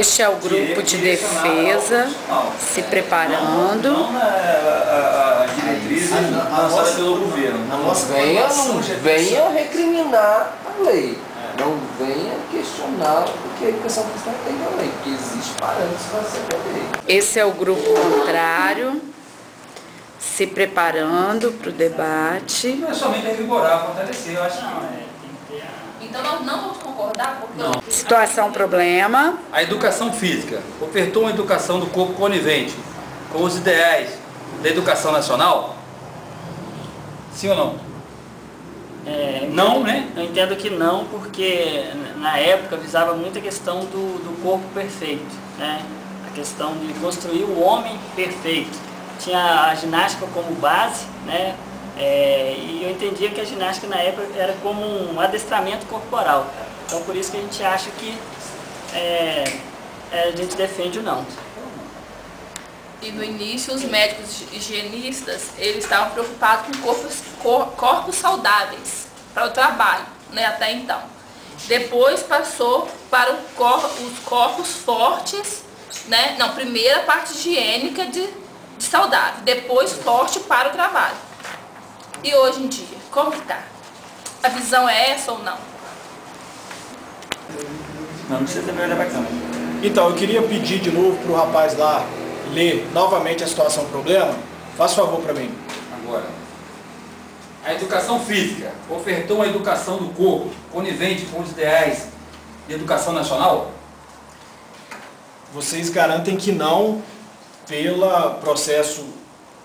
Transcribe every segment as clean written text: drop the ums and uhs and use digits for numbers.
Este é o grupo de defesa se preparando. A diretriz lançada pelo governo. Não venha recriminar a lei. Não venha questionar o que a educação cristã tem na lei, porque existem parâmetros para ser lei. Esse é o grupo contrário, se preparando para o debate. Não é somente revigorar, fortalecer, eu acho que não. Então nós não vamos concordar porque... Não. Situação problema. A educação física ofertou uma educação do corpo conivente com os ideais da educação nacional? Sim ou não? Não, né? Eu entendo que não, porque na época visava muito a questão do corpo perfeito, né? A questão de construir o homem perfeito. Tinha a ginástica como base, né? E eu entendia que a ginástica na época era como um adestramento corporal. Então por isso que a gente acha que a gente defende o não. E no início os médicos higienistas, eles estavam preocupados com corpos saudáveis para o trabalho, né, até então. Depois passou para os corpos fortes, né? Não, primeiro a parte higiênica de saudável, depois forte para o trabalho. E hoje em dia, como que tá? A visão é essa ou não? Não precisa também olhar para a câmera. Então, eu queria pedir de novo para o rapaz lá ler novamente a situação problema. Faça favor para mim. Agora, a educação física ofertou uma educação do corpo conivente com os ideais de educação nacional? Vocês garantem que não, pelo processo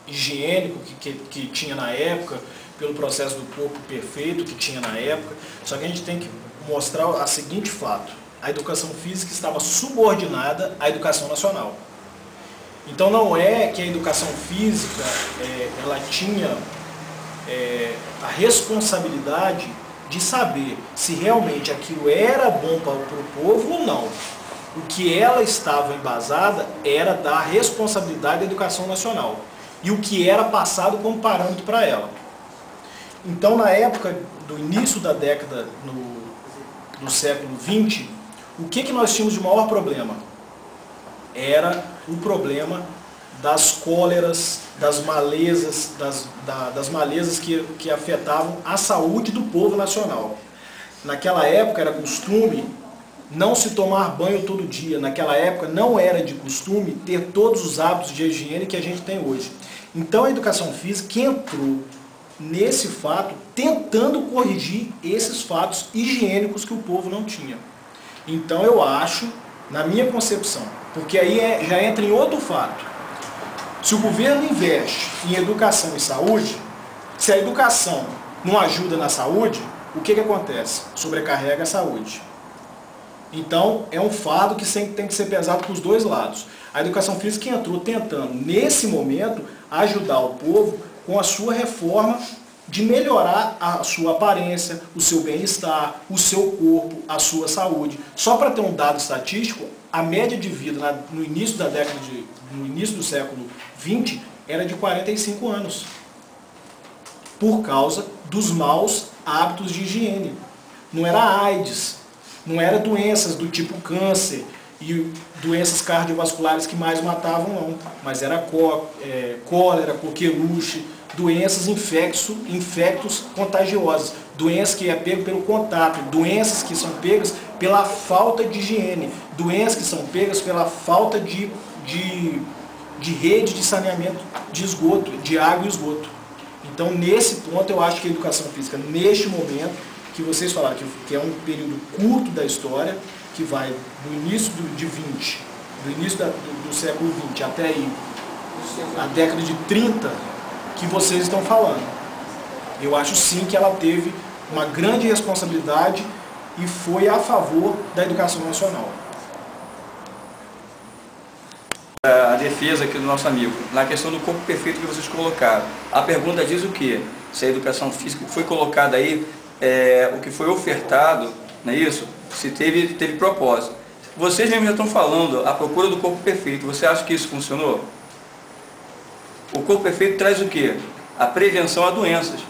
higiênico que tinha na época, pelo processo do corpo perfeito que tinha na época. Só que a gente tem que mostrar o seguinte fato: a educação física estava subordinada à educação nacional. Então não é que a educação física ela tinha a responsabilidade de saber se realmente aquilo era bom para o povo ou não. O que ela estava embasada era da responsabilidade da educação nacional e o que era passado como parâmetro para ela. Então, na época do início da década do século XX, o que nós tínhamos de maior problema? Era o problema das cóleras, das malezas, das malezas que afetavam a saúde do povo nacional. Naquela época era costume não se tomar banho todo dia. Naquela época não era de costume ter todos os hábitos de higiene que a gente tem hoje. Então a educação física entrou nesse fato tentando corrigir esses fatos higiênicos que o povo não tinha. Então eu acho, na minha concepção, porque aí já entra em outro fato. Se o governo investe em educação e saúde, se a educação não ajuda na saúde, o que acontece? Sobrecarrega a saúde. Então, é um fardo que sempre tem que ser pesado para os dois lados. A educação física entrou tentando, nesse momento, ajudar o povo com a sua reforma de melhorar a sua aparência, o seu bem-estar, o seu corpo, a sua saúde. Só para ter um dado estatístico, a média de vida no início do século XX era de 45 anos. Por causa dos maus hábitos de higiene. Não era AIDS, não era doenças do tipo câncer e doenças cardiovasculares que mais matavam, não. Mas era cólera, coqueluche, doenças infectos contagiosos, doenças que é pego pelo contato, doenças que são pegas pela falta de higiene, doenças que são pegas pela falta de rede de saneamento de esgoto, de água e esgoto. Então, nesse ponto, eu acho que a educação física, neste momento, que vocês falaram que é um período curto da história, que vai do início do início do século XX até aí, a década de 30, que vocês estão falando. Eu acho sim que ela teve uma grande responsabilidade e foi a favor da educação nacional. A defesa aqui do nosso amigo, na questão do corpo perfeito que vocês colocaram. A pergunta diz o quê? Se a educação física que foi colocada aí, o que foi ofertado, não é isso? Se teve propósito. Vocês mesmos já estão falando a procura do corpo perfeito. Você acha que isso funcionou? O corpo perfeito traz o quê? A prevenção a doenças.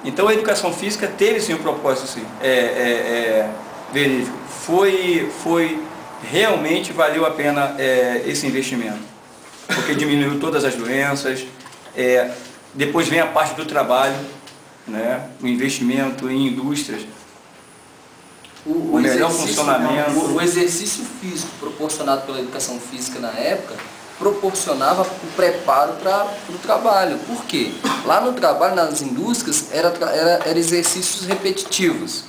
Então a educação física teve sim um propósito sim, verídico. Foi realmente valeu a pena esse investimento, porque diminuiu todas as doenças. Depois vem a parte do trabalho, né? O investimento em indústrias, o melhor funcionamento. O exercício físico proporcionado pela educação física na época proporcionava o preparo para o trabalho. Por quê? Lá no trabalho, nas indústrias, era exercícios repetitivos.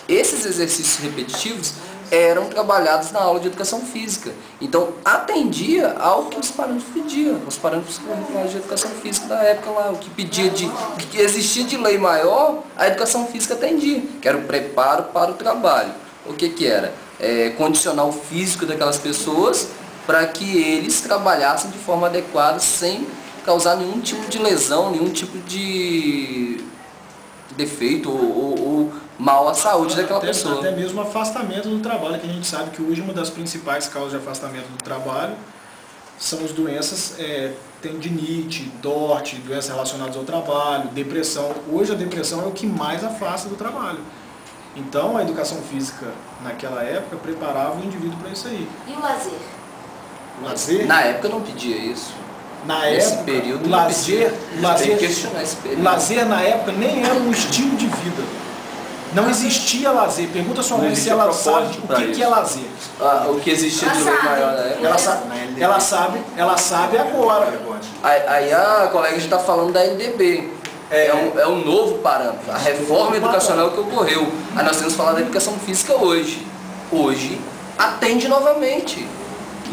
Esses exercícios repetitivos eram trabalhados na aula de educação física. Então, atendia ao que os parâmetros pediam, os parâmetros curriculares de educação física da época lá, o que pedia o que existia de lei maior, a educação física atendia, que era o preparo para o trabalho. O que era? Condicionar o físico daquelas pessoas para que eles trabalhassem de forma adequada, sem causar nenhum tipo de lesão, nenhum tipo de defeito ou mal à saúde daquela pessoa. Até mesmo afastamento do trabalho, que a gente sabe que hoje uma das principais causas de afastamento do trabalho são as doenças, tendinite, DORT, doenças relacionadas ao trabalho, depressão. Hoje a depressão é o que mais afasta do trabalho. Então a educação física naquela época preparava o indivíduo para isso aí. E o lazer? O lazer? Na época não pedia isso. Nesse período, o lazer na época nem era um estilo de vida. Não existia lazer. Pergunta a sua mãe se ela sabe o que é lazer. O que existia de lei maior na época. Ela sabe agora. Aí a colega já está falando da LDB. É um novo parâmetro. A reforma educacional que ocorreu. Aí nós temos que falar da educação física hoje. Hoje atende novamente.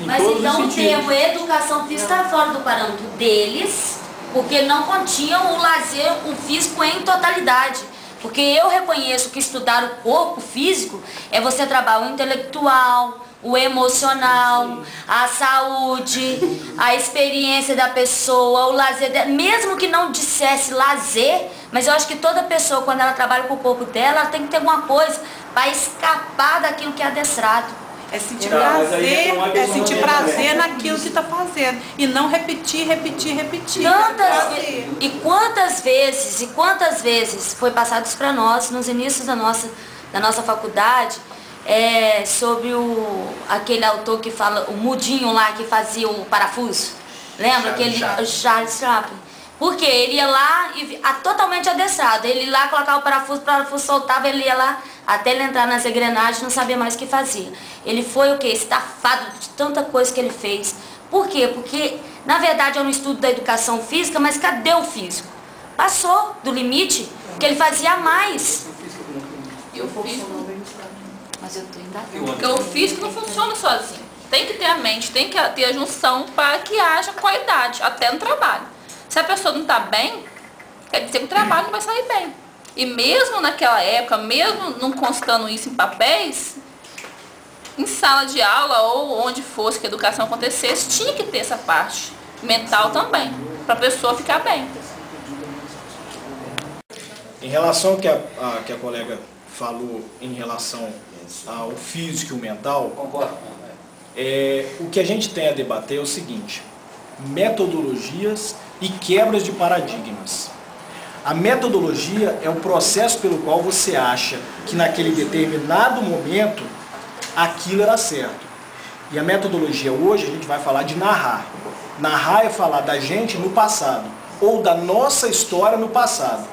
Mas então o termo educação física está fora do parâmetro deles, porque não continham o lazer, o físico em totalidade. Porque eu reconheço que estudar o corpo físico é você trabalhar o intelectual, o emocional, a saúde, a experiência da pessoa, o lazer dela. Mesmo que não dissesse lazer, mas eu acho que toda pessoa, quando ela trabalha com o corpo dela, ela tem que ter alguma coisa para escapar daquilo que é adestrado. É sentir prazer naquilo que está fazendo. E não repetir. Quantas vezes foi passado isso para nós, nos inícios da nossa faculdade, sobre aquele autor que fala, o mudinho lá que fazia o parafuso. Lembra? Charles Chaplin. Porque ele ia lá e totalmente adestrado. Ele ia lá, colocava o parafuso soltava, ele ia lá, até ele entrar nas engrenagens, não sabia mais o que fazia. Ele foi o quê? Estafado de tanta coisa que ele fez. Por quê? Porque, na verdade, é um estudo da educação física, mas cadê o físico? Passou do limite, porque ele fazia mais. E o físico? Mas eu tô ainda. Porque o físico não funciona sozinho. Tem que ter a mente, tem que ter a junção para que haja qualidade, até no trabalho. Se a pessoa não está bem, quer dizer que o trabalho não vai sair bem. E mesmo naquela época, mesmo não constando isso em papéis, em sala de aula ou onde fosse que a educação acontecesse, tinha que ter essa parte mental também, para a pessoa ficar bem. Em relação ao que a colega falou em relação ao físico e o mental, Concordo. O que a gente tem a debater é o seguinte: metodologias e quebras de paradigmas. A metodologia é o processo pelo qual você acha que naquele determinado momento aquilo era certo. E a metodologia hoje a gente vai falar de narrar. Narrar é falar da gente no passado, ou da nossa história no passado.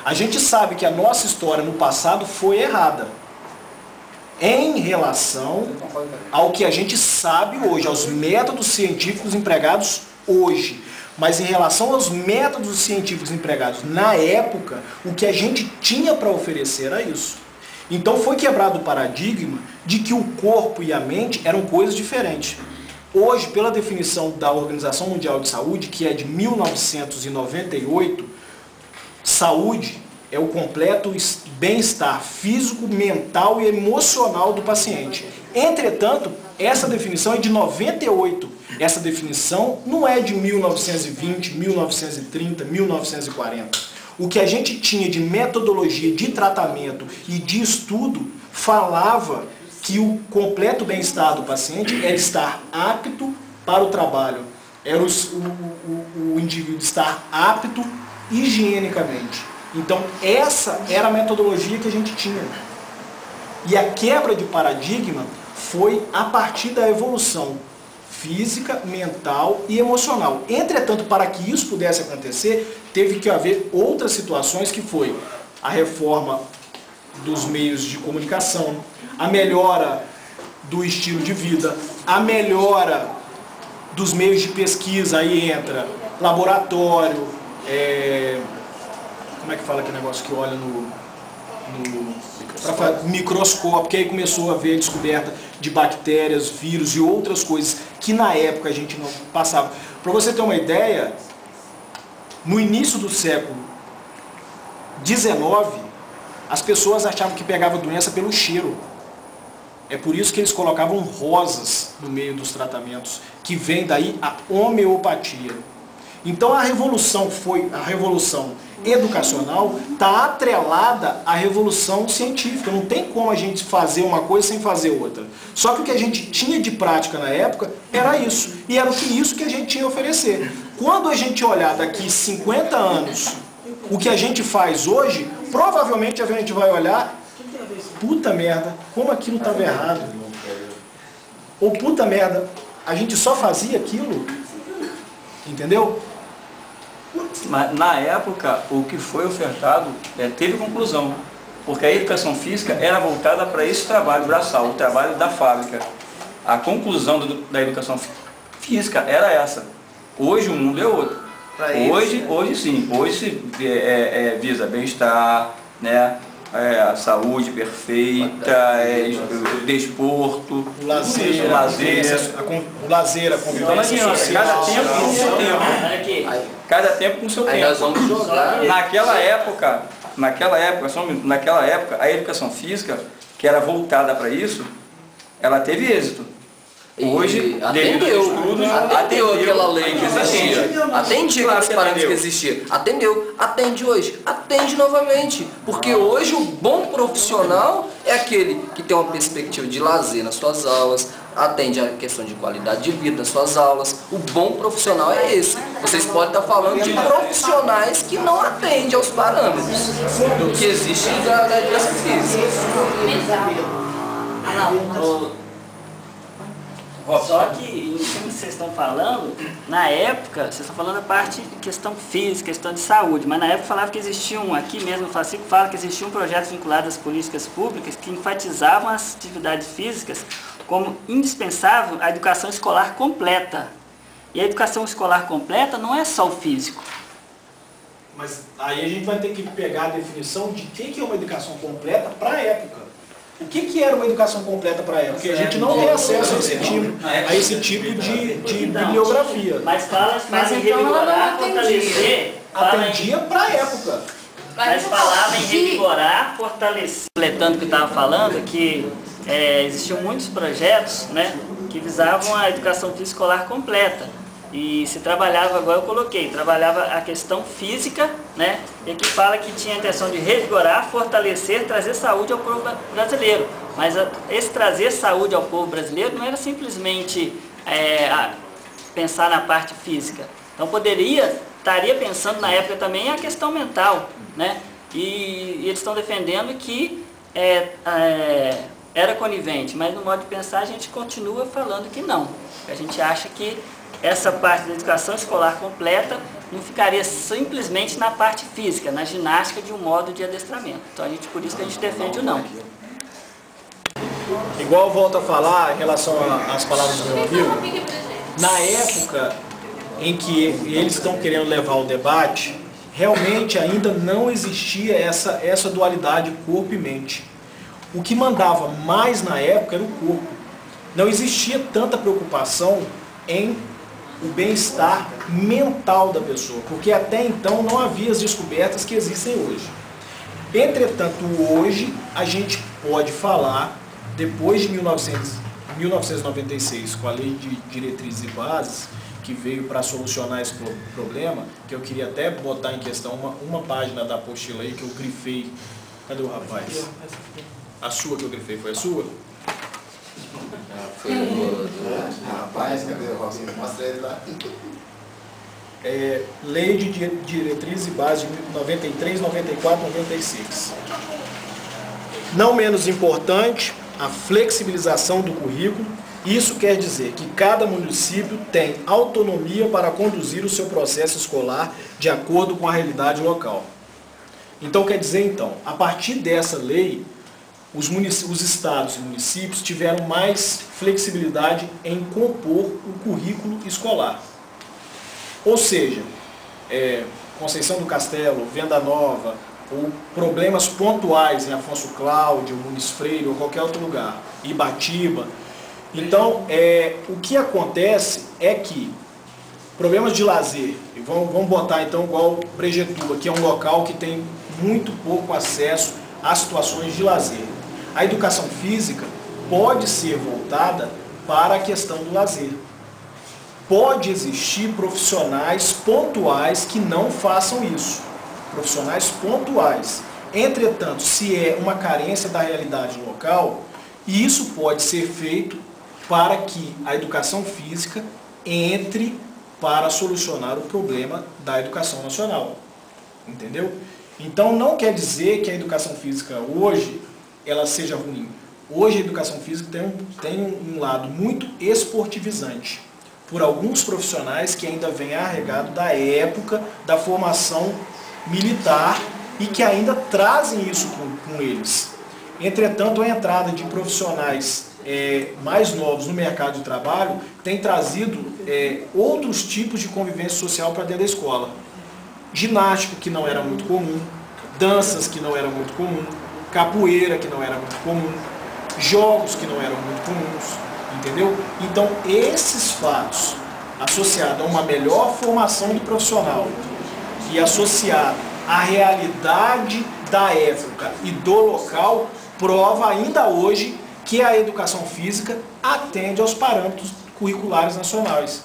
A gente sabe que a nossa história no passado foi errada em relação ao que a gente sabe hoje, aos métodos científicos empregados hoje. Mas em relação aos métodos científicos empregados na época, o que a gente tinha para oferecer era isso. Então foi quebrado o paradigma de que o corpo e a mente eram coisas diferentes. Hoje, pela definição da Organização Mundial de Saúde, que é de 1998, saúde é o completo bem-estar físico, mental e emocional do paciente. Entretanto, essa definição é de 98. Essa definição não é de 1920, 1930, 1940. O que a gente tinha de metodologia de tratamento e de estudo falava que o completo bem-estar do paciente era estar apto para o trabalho. Era o indivíduo estar apto higienicamente. Então, essa era a metodologia que a gente tinha. E a quebra de paradigma foi a partir da evolução física, mental e emocional. Entretanto, para que isso pudesse acontecer, teve que haver outras situações, que foi a reforma dos meios de comunicação, a melhora do estilo de vida, a melhora dos meios de pesquisa. Aí entra laboratório, como é que fala aquele negócio que olha no microscópio, que aí começou a haver a descoberta de bactérias, vírus e outras coisas que na época a gente não passava. Para você ter uma ideia, no início do século XIX, as pessoas achavam que pegava doença pelo cheiro. É por isso que eles colocavam rosas no meio dos tratamentos, que vem daí a homeopatia. Então a revolução educacional, está atrelada à revolução científica. Não tem como a gente fazer uma coisa sem fazer outra. Só que o que a gente tinha de prática na época era isso. E era isso que a gente tinha a oferecer. Quando a gente olhar daqui 50 anos o que a gente faz hoje, provavelmente a gente vai olhar, puta merda, como aquilo estava errado. Ou puta merda, a gente só fazia aquilo. Entendeu? Mas, na época, o que foi ofertado teve conclusão, porque a educação física era voltada para esse trabalho braçal, o trabalho da fábrica. A conclusão da educação física era essa. Hoje o mundo é outro. Hoje sim, hoje se visa bem-estar, né? A saúde perfeita, o desporto, o lazer, a convivência social. Cada tempo com o seu tempo. Cada tempo com o seu tempo. Nós vamos jogar. Naquela época, a educação física, que era voltada para isso, ela teve êxito. Hoje, atendeu aquela lei que existia, atendia aqueles parâmetros que existiam, atende hoje, atende novamente, porque hoje o bom profissional é aquele que tem uma perspectiva de lazer nas suas aulas, atende a questão de qualidade de vida nas suas aulas. O bom profissional é esse. Vocês podem estar falando de profissionais que não atendem aos parâmetros do que existe na educação física. Só que, em cima que vocês estão falando, na época, vocês estão falando a parte de questão física, questão de saúde, mas na época falava que existiam, aqui mesmo o Fascico fala que existiam projetos vinculados às políticas públicas que enfatizavam as atividades físicas como indispensável à educação escolar completa. E a educação escolar completa não é só o físico. Mas aí a gente vai ter que pegar a definição de o que é uma educação completa para a época. O que era uma educação completa para a época? Porque a gente não tem acesso a esse tipo de bibliografia. Mas fala em revigorar, fortalecer. Atendia para a época. Mas falava em revigorar, fortalecer. Completando o que eu estava falando, que existiam muitos projetos, né, que visavam a educação física escolar completa. E se trabalhava, agora eu coloquei, trabalhava a questão física, né? E aqui fala que tinha a intenção de revigorar, fortalecer, trazer saúde ao povo brasileiro. Mas esse trazer saúde ao povo brasileiro não era simplesmente pensar na parte física. Então estaria pensando na época também a questão mental, né? E eles estão defendendo que era conivente, mas no modo de pensar a gente continua falando que não. A gente acha que essa parte da educação escolar completa não ficaria simplesmente na parte física, na ginástica de um modo de adestramento. Então, por isso que a gente defende o não. Igual eu volto a falar em relação às palavras do meu amigo, na época em que eles estão querendo levar o debate, realmente ainda não existia essa dualidade corpo e mente. O que mandava mais na época era o corpo. Não existia tanta preocupação em o bem-estar mental da pessoa, porque até então não havia as descobertas que existem hoje. Entretanto, hoje a gente pode falar, depois de 1996, com a Lei de Diretrizes e Bases, que veio para solucionar esse problema, que eu queria até botar em questão uma página da apostila aí que eu grifei. Cadê o rapaz? A sua que eu grifei foi a sua? Rapaz, cadê o Rosinho? Mostra ele lá. Lei de Diretrizes e Bases de 93, 94, 96. Não menos importante, a flexibilização do currículo. Isso quer dizer que cada município tem autonomia para conduzir o seu processo escolar de acordo com a realidade local. Então, quer dizer, a partir dessa lei, os estados e municípios tiveram mais flexibilidade em compor o currículo escolar. Ou seja, Conceição do Castelo, Venda Nova, ou problemas pontuais em Afonso Cláudio, Muniz Freire ou qualquer outro lugar, Ibatiba. Então, o que acontece é que problemas de lazer, vamos botar então igual Brejetuba, que é um local que tem muito pouco acesso a situações de lazer. A educação física pode ser voltada para a questão do lazer. Pode existir profissionais pontuais que não façam isso. Profissionais pontuais. Entretanto, se é uma carência da realidade local, isso pode ser feito para que a educação física entre para solucionar o problema da educação nacional. Entendeu? Então não quer dizer que a educação física hoje ela seja ruim. Hoje a educação física tem um lado muito esportivizante, por alguns profissionais que ainda vêm arregado da época da formação militar e que ainda trazem isso com eles. Entretanto, a entrada de profissionais mais novos no mercado de trabalho tem trazido outros tipos de convivência social para dentro da escola. Ginástica, que não era muito comum, danças, que não era muito comum, capoeira, que não era muito comum, jogos que não eram muito comuns, entendeu? Então, esses fatos, associados a uma melhor formação do profissional e associado à realidade da época e do local, prova ainda hoje que a educação física atende aos parâmetros curriculares nacionais.